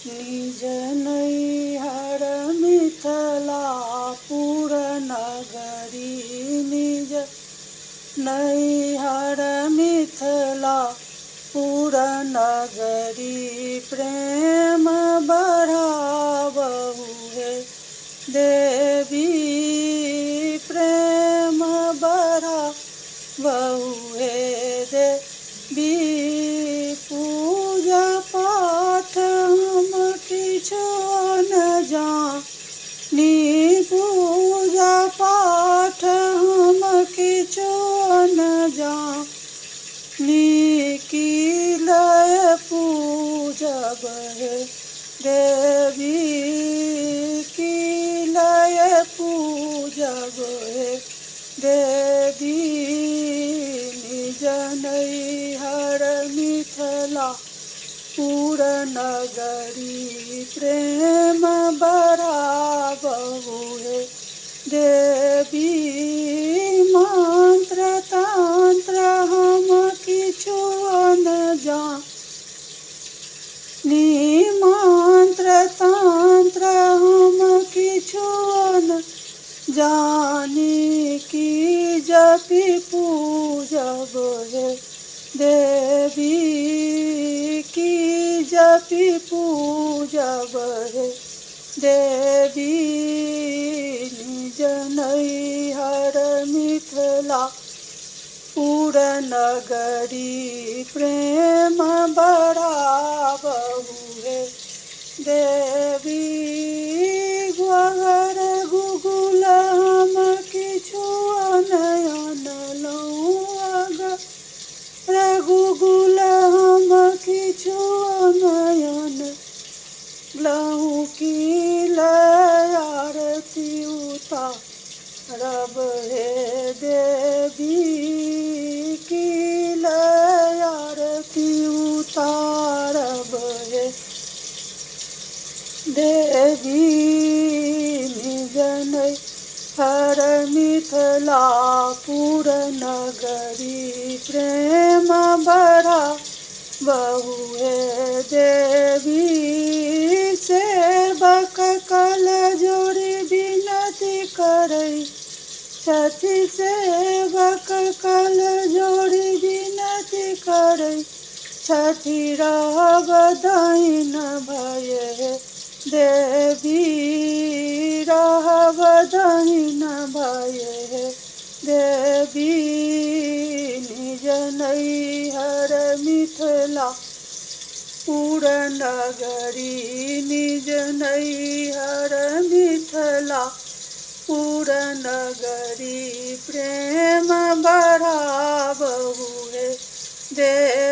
निज नैहर मिथिलापुर नगरी। निज नैहर मिथिलापुर नगरी। प्रेम बढ़ाबहु हे देवी। प्रेम बढ़ाबहु हे देवी। पूजा पाठ हम किछु न जानी। पूजा पाठ हम किछु न जानी। की लय पूजब हे देवी। की लय पूजब हे देवी। निज नैहर मिथिलापुर नगरी। प्रेम बढ़ाबहु हे देवी। मंत्र तंत्र हम किछु न जानी। मंत्र तंत्र हम किछु न जानी। की जपि पूजब हे देवी। की जपि पूजब हे देवी। निज नैहर मिथिलापुर नगरी। प्रेम बढ़ाबहु हे देवी। ग्वार गुगुल हम किछु न अनलहुँ। अगर गुगुल हम किछु न अनलहुँ। की लय आरती उतारब हे देवी। की लय आरती उतारब हे देवी। निज नैहर मिथिलापुर नगरी। प्रेम बढ़ाबहु हे देवी। सेवक कल जोड़ी विनती करै छथि। सेवक कल जोड़ी विनती करै छथि। रहब दहिन भय हे देवी। रहब दहिन भय हे देवी। निज नैहर मिथिलापुर नगरी। निज नैहर मिथिलापुर नगरी। प्रेम बढ़ाबहु हे देवी।